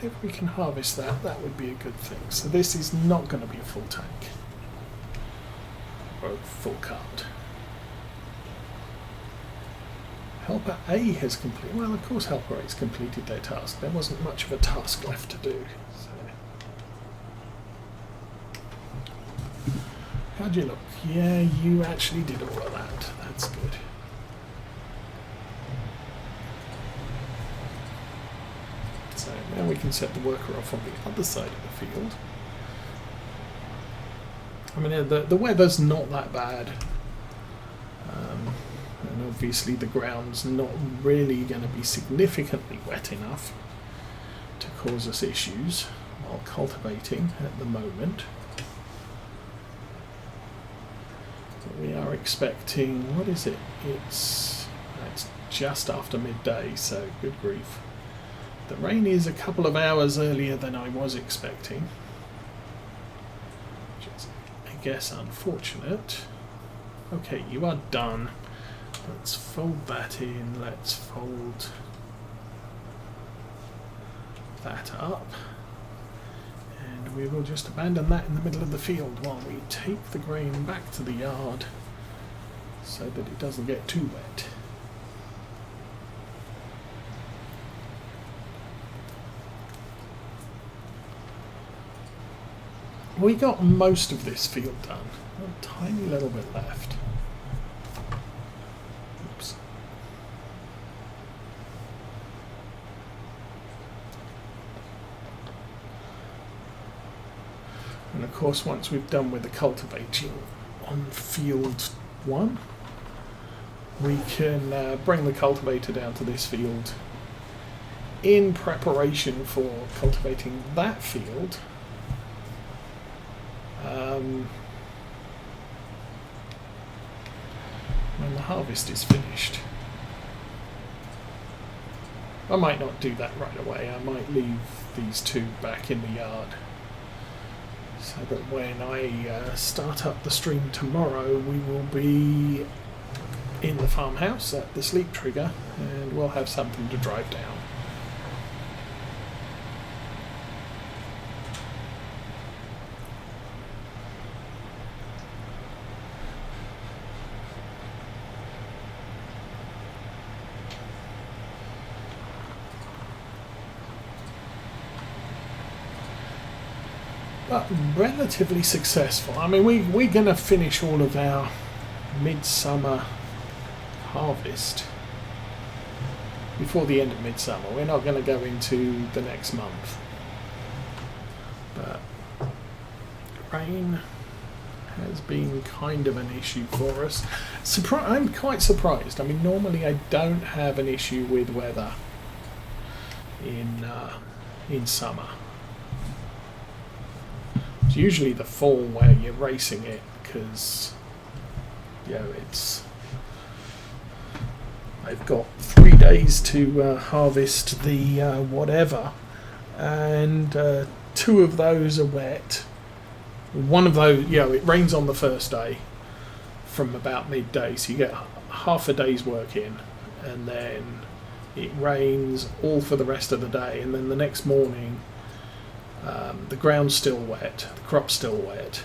if we can harvest that, that would be a good thing. So this is not going to be a full tank. Or a full cart. Helper A has completed... Well, of course Helper A has completed their task. There wasn't much of a task left to do. So. How'd you look? Yeah, you actually did all of that. That's good. So now we can set the worker off on the other side of the field. I mean, the weather's not that bad. And obviously the ground's not really going to be significantly wet enough to cause us issues while cultivating at the moment. But we are expecting, what is it? It's just after midday, so good grief. The rain is a couple of hours earlier than I was expecting, which is, I guess, unfortunate. Okay, you are done. Let's fold that in. Let's fold that up. And we will just abandon that in the middle of the field while we take the grain back to the yard so that it doesn't get too wet. We got most of this field done. A tiny little bit left. Oops. And of course, once we've done with the cultivating on field 1, we can bring the cultivator down to this field in preparation for cultivating that field. When the harvest is finished. I might not do that right away. I might leave these two back in the yard so that when I start up the stream tomorrow, we will be in the farmhouse at the sleep trigger and we'll have something to drive down. But relatively successful. I mean, we're going to finish all of our midsummer harvest before the end of midsummer. We're not going to go into the next month. But rain has been kind of an issue for us. I'm quite surprised. I mean, normally I don't have an issue with weather in summer. It's usually the fall where you're racing it because, you know, I've got 3 days to harvest the whatever, and 2 of those are wet. One of those, you know, it rains on the first day from about midday, so you get half a day's work in, and then it rains all for the rest of the day, and then the next morning the ground's still wet, the crop's still wet,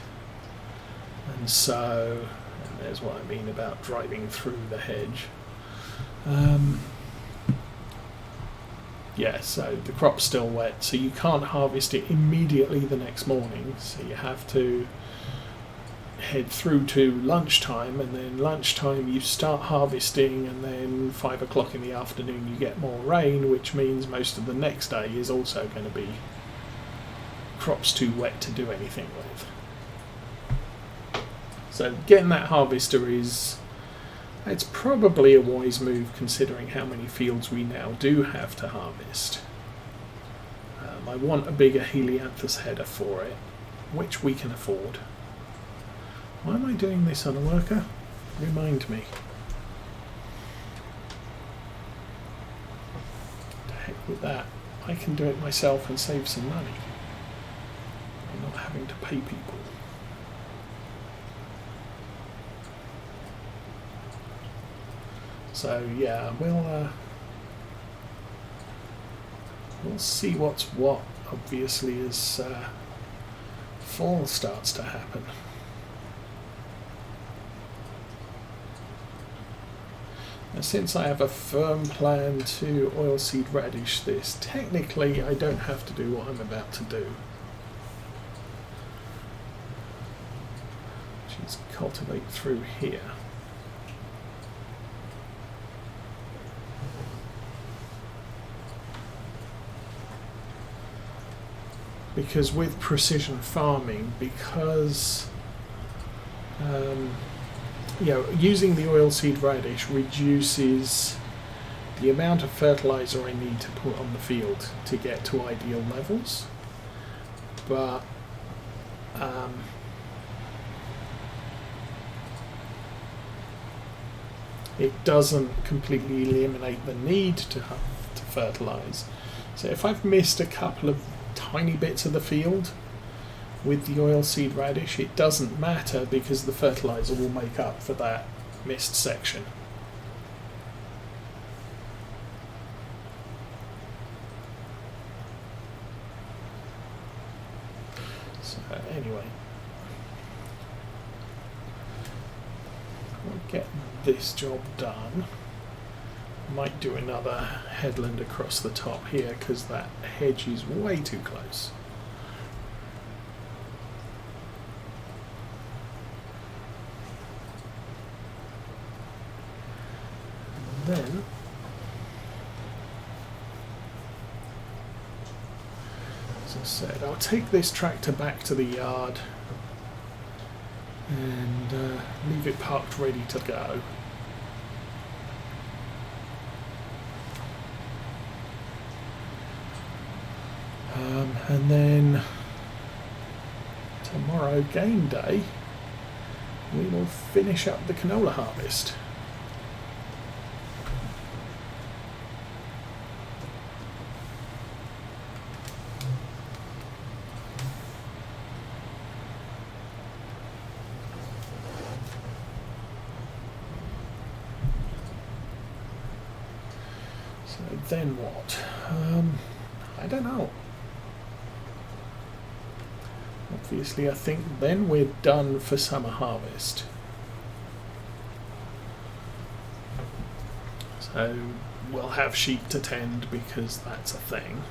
and so, and there's what I mean about driving through the hedge. Yeah, so the crop's still wet, so you can't harvest it immediately the next morning, so you have to head through to lunchtime, and then lunchtime you start harvesting, and then 5 o'clock in the afternoon you get more rain, which means most of the next day is also going to be crops too wet to do anything with. So getting that harvester it's probably a wise move considering how many fields we now do have to harvest. I want a bigger helianthus header for it, which we can afford. Why am I doing this on a worker? Remind me. To heck with that. I can do it myself and save some money. I'm not having to pay people. So yeah, we'll we'll see what's what, obviously, as fall starts to happen. Now, since I have a firm plan to oilseed radish this, technically I don't have to do what I'm about to do, which is cultivate through here. Because with precision farming, because using the oilseed radish reduces the amount of fertilizer I need to put on the field to get to ideal levels, but it doesn't completely eliminate the need to fertilize. So if I've missed a couple of tiny bits of the field with the oilseed radish, it doesn't matter because the fertilizer will make up for that missed section. So anyway, we'll get this job done. Might do another headland across the top here because that hedge is way too close. And then as I said, I'll take this tractor back to the yard and leave it parked ready to go. And then tomorrow, game day, we will finish up the canola harvest. So then what? I don't know. Obviously, I think then we're done for summer harvest. So we'll have sheep to tend because that's a thing.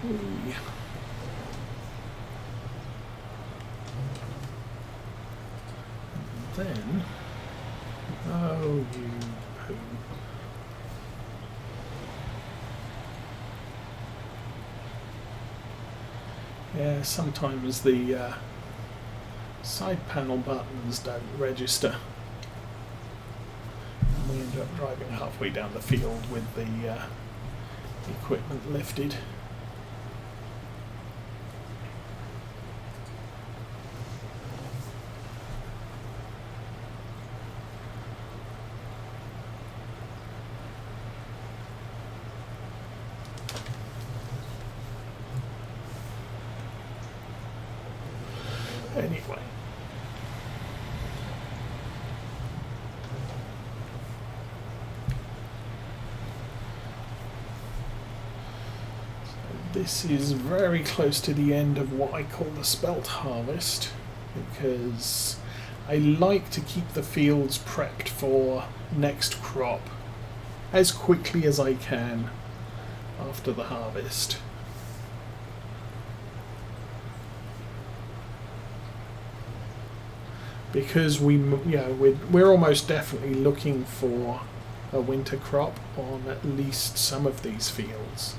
And then, oh, you poo. Yeah, sometimes the side panel buttons don't register. And we end up driving halfway down the field with the equipment lifted. Anyway, so this is very close to the end of what I call the spelt harvest, because I like to keep the fields prepped for next crop as quickly as I can after the harvest. Because we're almost definitely looking for a winter crop on at least some of these fields,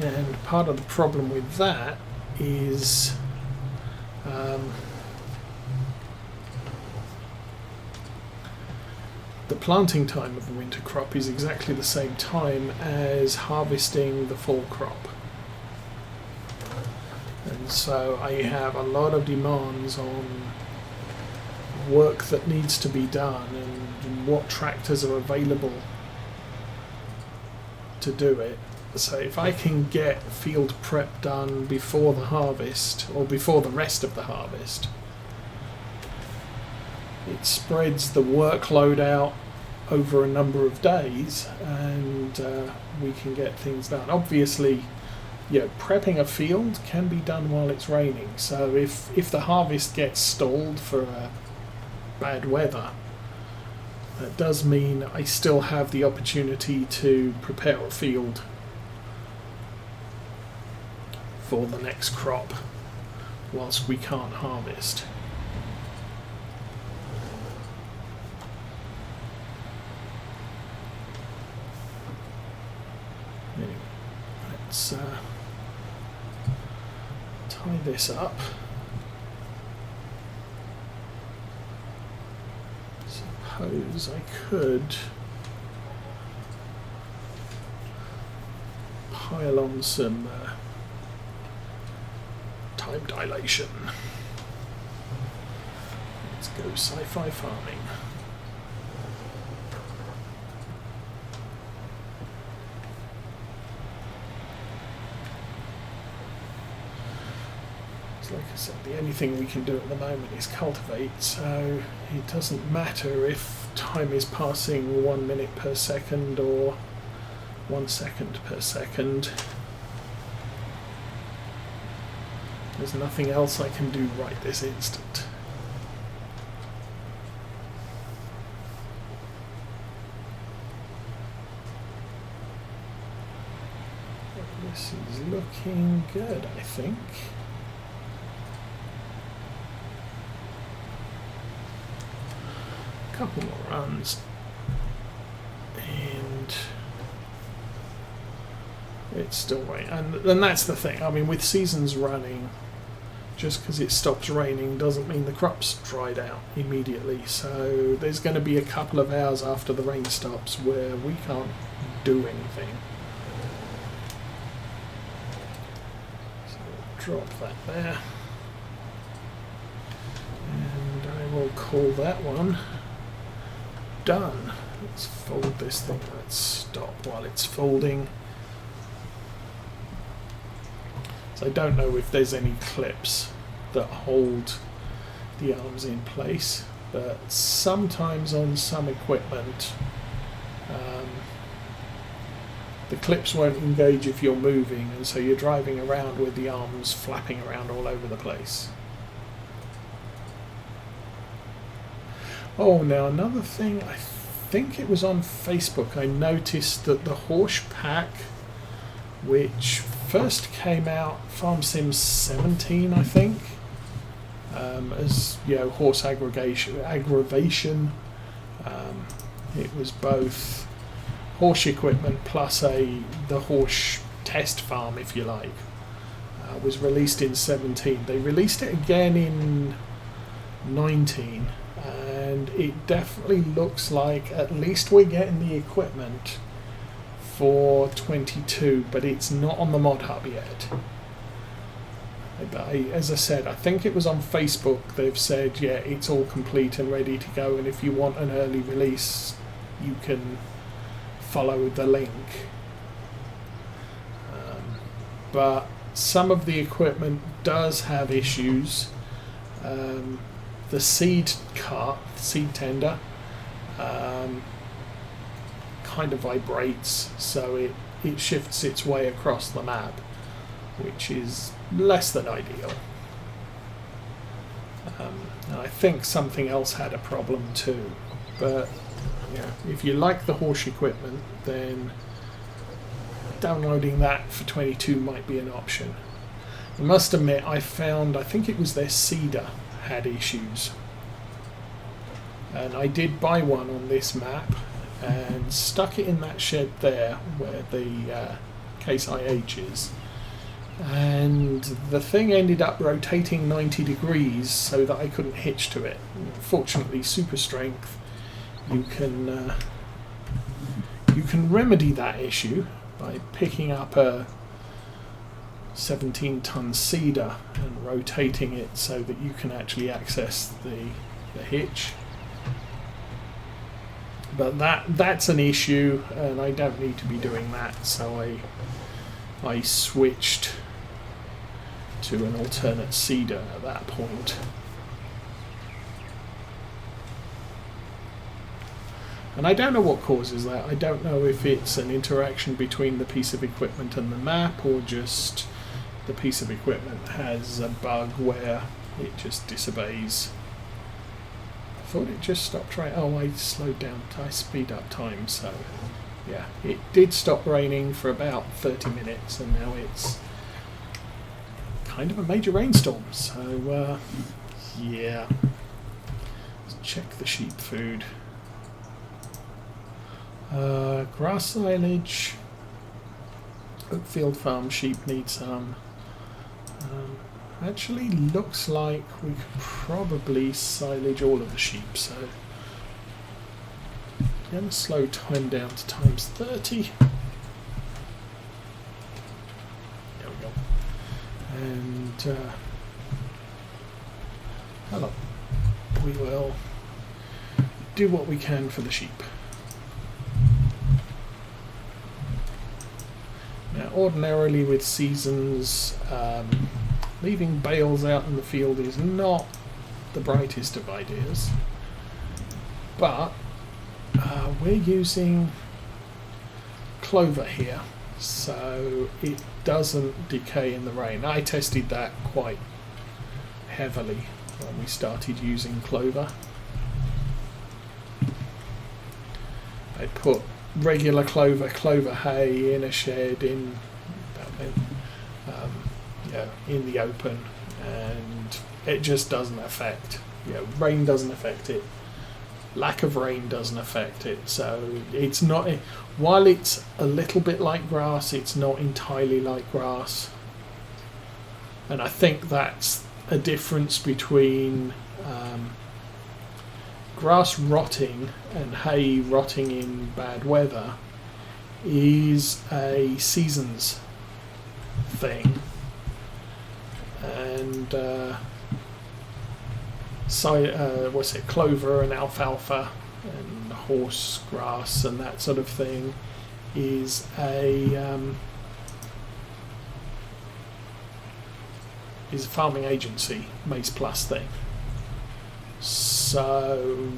and part of the problem with that is the planting time of the winter crop is exactly the same time as harvesting the fall crop, and so I have a lot of demands on work that needs to be done and what tractors are available to do it. So if I can get field prep done before the harvest or before the rest of the harvest, it spreads the workload out over a number of days, and we can get things done. Obviously, prepping a field can be done while it's raining. So if the harvest gets stalled for bad weather, that does mean I still have the opportunity to prepare a field for the next crop whilst we can't harvest. Anyway, let's tie this up. Suppose I could pile on some time dilation. Let's go sci-fi farming. Like I said, the only thing we can do at the moment is cultivate, so it doesn't matter if time is passing 1 minute per second or 1 second per second. There's nothing else I can do right this instant. This is looking good, I think. Couple more runs, and it's still raining. And that's the thing. I mean, with seasons running, just because it stops raining doesn't mean the crop's dried out immediately. So there's going to be a couple of hours after the rain stops where we can't do anything. So drop that there, and I will call that one done. Let's fold this thing. Let's stop while it's folding. So I don't know if there's any clips that hold the arms in place, but sometimes on some equipment the clips won't engage if you're moving, and so you're driving around with the arms flapping around all over the place. Oh, now another thing, I think it was on Facebook, I noticed that the Horse Pack, which first came out, Farm Sim 17, I think, as horse aggravation. It was both horse equipment plus the horse test farm, if you like. Was released in 17. They released it again in 19. And it definitely looks like at least we're getting the equipment for 22, but it's not on the mod hub yet. But as I said, I think it was on Facebook, they've said, yeah, it's all complete and ready to go, and if you want an early release, you can follow the link. But some of the equipment does have issues. The seed tender, kind of vibrates, so it shifts its way across the map, which is less than ideal. And I think something else had a problem too, but if you like the horse equipment, then downloading that for 22 might be an option. I must admit, I think it was their seeder had issues, and I did buy one on this map and stuck it in that shed there where the Case IH is, and the thing ended up rotating 90 degrees so that I couldn't hitch to it. Fortunately, super strength, you can remedy that issue by picking up a 17-ton seeder and rotating it so that you can actually access the hitch. But that's an issue, and I don't need to be doing that, so I switched to an alternate seeder at that point. And I don't know what causes that. I don't know if it's an interaction between the piece of equipment and the map, or just the piece of equipment has a bug where it just disobeys. I thought it just stopped raining. Oh, I slowed down. I speed up time, so yeah. It did stop raining for about 30 minutes, and now it's kind of a major rainstorm. So yeah. Let's check the sheep food. Grass silage. Oakfield farm sheep need some. Actually looks like we could probably silage all of the sheep, so again, slow time down to times 30. There we go. And hello. We will do what we can for the sheep. Now, ordinarily with seasons, leaving bales out in the field is not the brightest of ideas, but we're using clover here, so it doesn't decay in the rain. I tested that quite heavily when we started using clover. I put regular clover hay in a shed in the open, and it just doesn't affect. Rain doesn't affect it. Lack of rain doesn't affect it. So it's not. While it's a little bit like grass, it's not entirely like grass. And I think that's a difference between grass rotting and hay rotting in bad weather is a seasons thing, and clover and alfalfa and horse grass and that sort of thing is a farming agency Maize Plus thing. So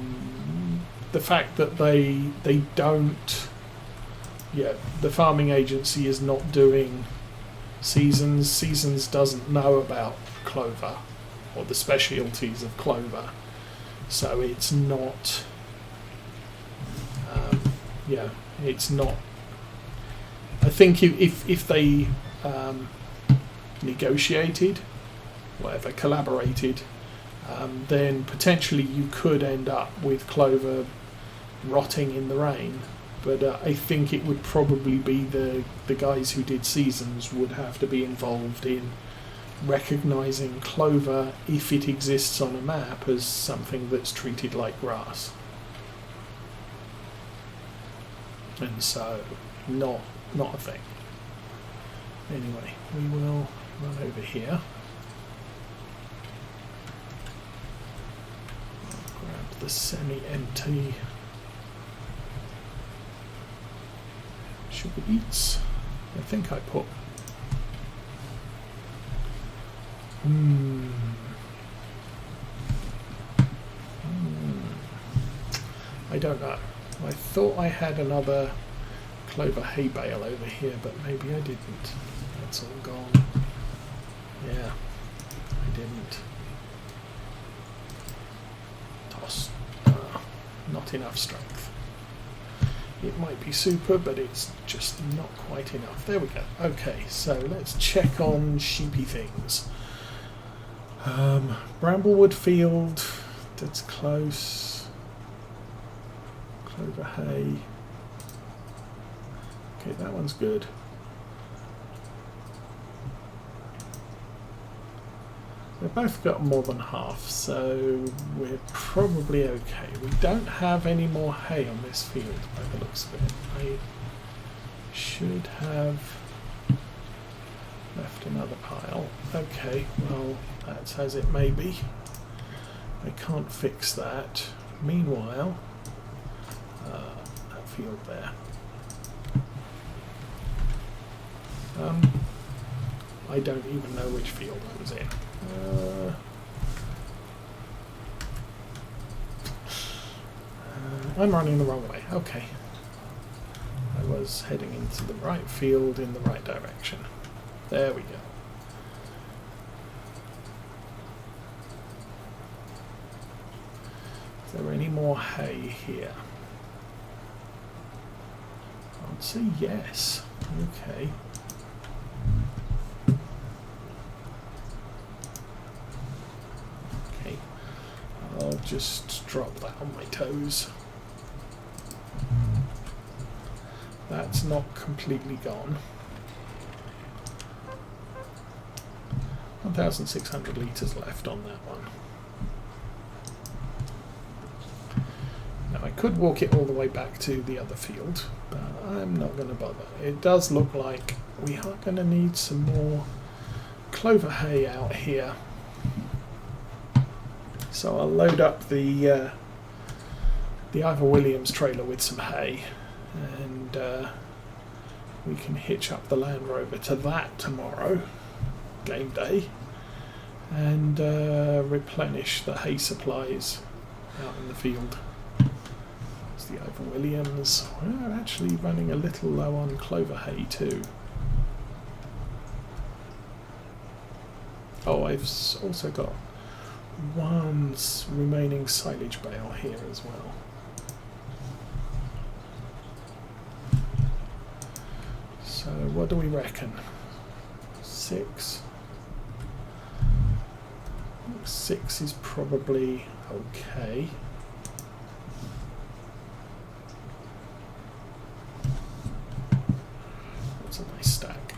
the fact that they don't, the farming agency is not doing seasons doesn't know about clover or the specialties of clover, so it's not it's not. I think if they negotiated, whatever, collaborated, then potentially you could end up with clover rotting in the rain. But I think it would probably be the guys who did seasons would have to be involved in recognising clover, if it exists on a map, as something that's treated like grass. And so, not a thing. Anyway, we will run over here. Grab the semi-empty sugar beets. I think I put I don't know. I thought I had another clover hay bale over here, but maybe I didn't. That's all gone. Yeah, I didn't. Toss. Not enough strength. It might be super, but it's just not quite enough. There we go. Okay, so let's check on sheepy things. Bramblewood field, that's close. Clover hay. Okay, that one's good. They've both got more than half, so we're probably okay. We don't have any more hay on this field by the looks of it. I should have left another pile. Okay, well, that's as it may be. I can't fix that. Meanwhile, that field there. I don't even know which field I was in. I'm running the wrong way. Okay. I was heading into the right field in the right direction. There we go. Is there any more hay here? I'd say yes. Okay. Okay. I'll just drop that on my toes. That's not completely gone. 1,600 litres left on that one. Now I could walk it all the way back to the other field, but I'm not going to bother. It does look like we are going to need some more clover hay out here. So I'll load up the Ivor Williams trailer with some hay, and we can hitch up the Land Rover to that tomorrow, game day, and replenish the hay supplies out in the field. It's the Ivor Williams. We're actually running a little low on clover hay too. Oh, I've also got one remaining silage bale here as well. So what do we reckon? 6? 6 is probably okay. That's a nice stack.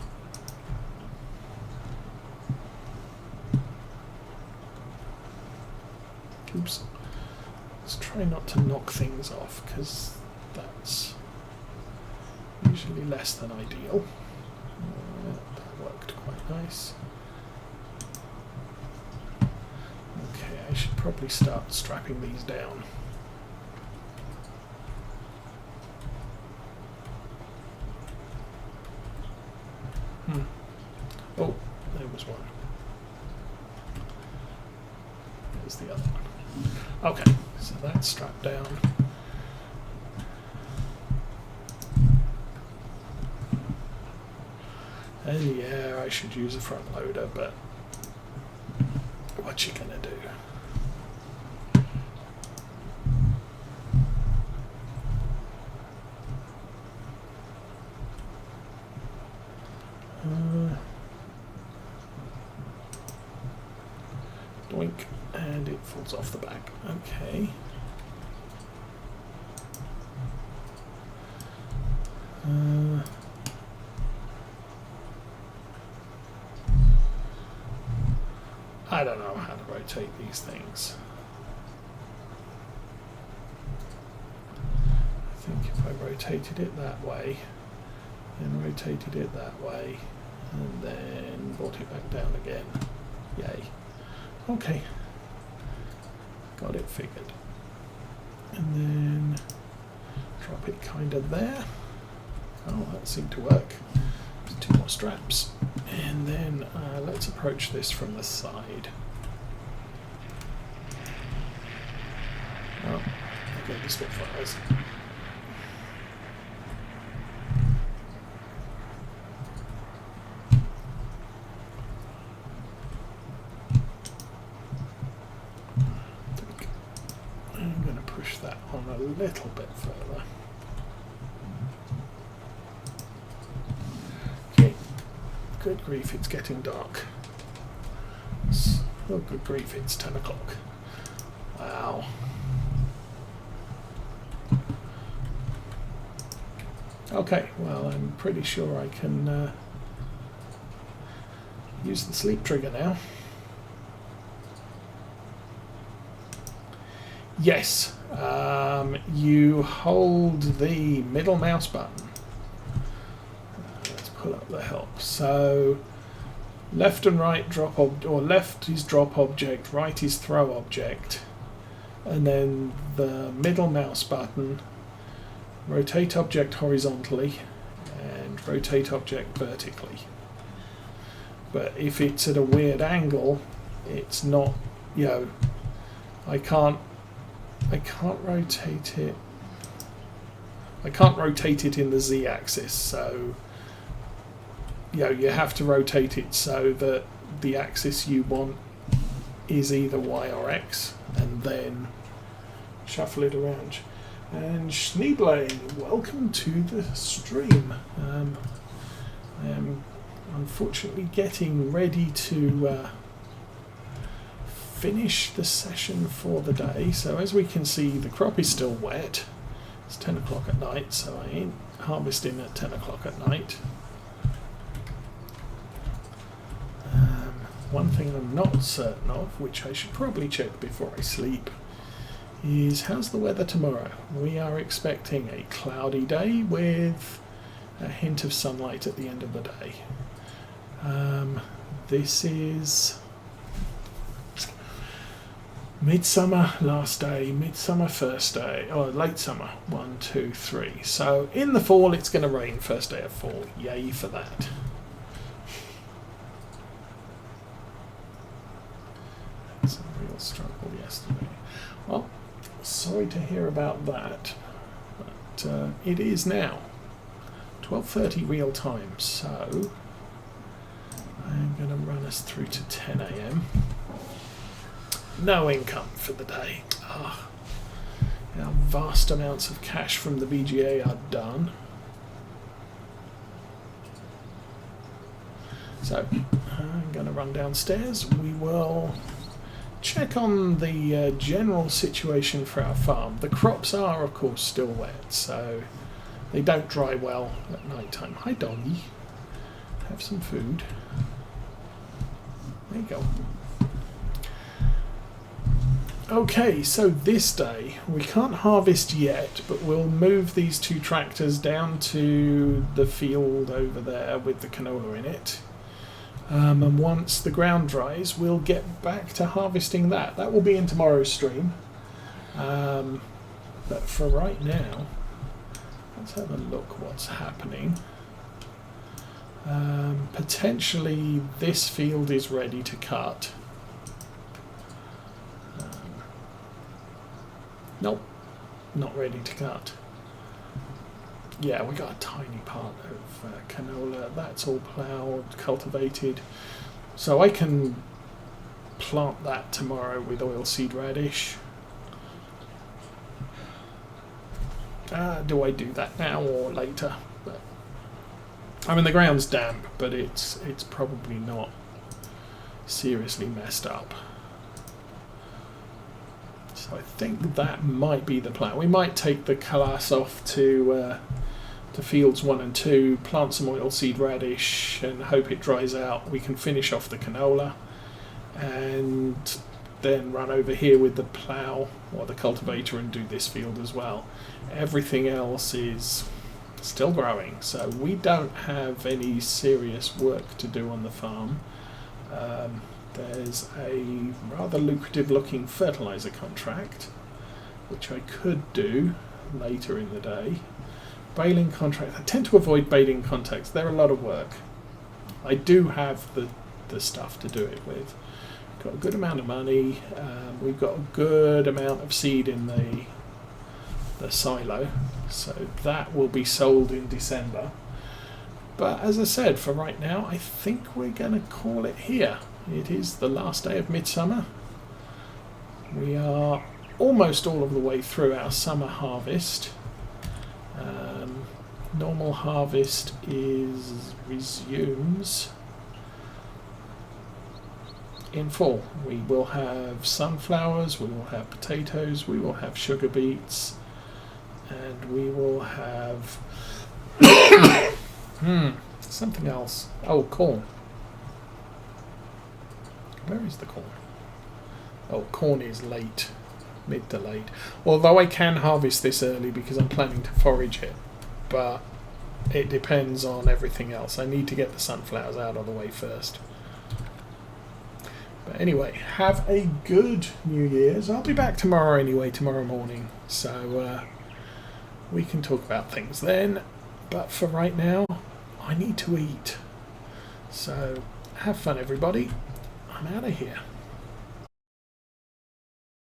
Oops. Let's try not to knock things off, because that's usually less than ideal. That worked quite nice. Okay, I should probably start strapping these down. Oh, there was one. There's the other one. Okay, so that's strapped down. And yeah, I should use a front loader, but what you gonna do? Doink, and it falls off the back. Okay. I don't know how to rotate these things. I think if I rotated it that way, then rotated it that way, and then brought it back down again. Yay. Okay. Got it figured. And then drop it kind of there. Oh, that seemed to work. There's 2 more straps. And then let's approach this from the side. Oh, okay, the Spitfires. I'm going to push that on a little bit further. Good grief, it's getting dark. Oh, good grief, it's 10 o'clock. Wow. Okay, well, I'm pretty sure I can use the sleep trigger now. Yes, you hold the middle mouse button. Pull up the help. So left and right drop or left is drop object, right is throw object, and then the middle mouse button, rotate object horizontally and rotate object vertically. But if it's at a weird angle, it's not, you know, I can't rotate it I can't rotate it in the z-axis, so you have to rotate it so that the axis you want is either Y or X, and then shuffle it around. And Schneeblein, welcome to the stream. I am unfortunately getting ready to finish the session for the day. So as we can see, the crop is still wet. It's 10 o'clock at night, so I ain't harvesting at 10 o'clock at night. One thing I'm not certain of, which I should probably check before I sleep, is how's the weather tomorrow? We are expecting a cloudy day with a hint of sunlight at the end of the day. This is midsummer last day, midsummer first day, or late summer 1, 2, 3. So in the fall it's going to rain first day of fall. Yay for that. It's a real struggle yesterday. Well, sorry to hear about that, but it is now 12:30 real time, so I'm going to run us through to 10 AM. No income for the day. Now vast amounts of cash from the VGA are done. So I'm going to run downstairs. We will check on the general situation for our farm. The crops are, of course, still wet, so they don't dry well at night time. Hi, doggy. Have some food. There you go. Okay, so this day, we can't harvest yet, but we'll move these 2 tractors down to the field over there with the canola in it. And once the ground dries, we'll get back to harvesting that. That will be in tomorrow's stream. But for right now, let's have a look what's happening. Potentially this field is ready to cut. Nope, not ready to cut. Yeah, we got a tiny part of canola. That's all ploughed, cultivated. So I can plant that tomorrow with oilseed radish. Do I do that now or later? But, I mean, the ground's damp, but it's probably not seriously messed up. So I think that might be the plan. We might take the calass off to fields 1 and 2, plant some oilseed radish and hope it dries out. We can finish off the canola and then run over here with the plough or the cultivator and do this field as well. Everything else is still growing, so we don't have any serious work to do on the farm. There's a rather lucrative looking fertilizer contract which I could do later in the day. Baling contract. I tend to avoid baling contracts. They're a lot of work. I do have the stuff to do it with. Got a good amount of money. We've got a good amount of seed in the silo, so that will be sold in December. But as I said, for right now, I think we're going to call it here. It is the last day of midsummer. We are almost all of the way through our summer harvest. Normal harvest resumes in fall. We will have sunflowers, we will have potatoes, we will have sugar beets, and we will have something else. Oh, corn. Where is the corn? Oh, corn is late, mid to late. Although I can harvest this early because I'm planning to forage it, but it depends on everything else. I need to get the sunflowers out of the way first. But anyway, have a good New Year's. I'll be back tomorrow anyway, tomorrow morning, so we can talk about things then. But for right now, I need to eat. So have fun, everybody. I'm out of here.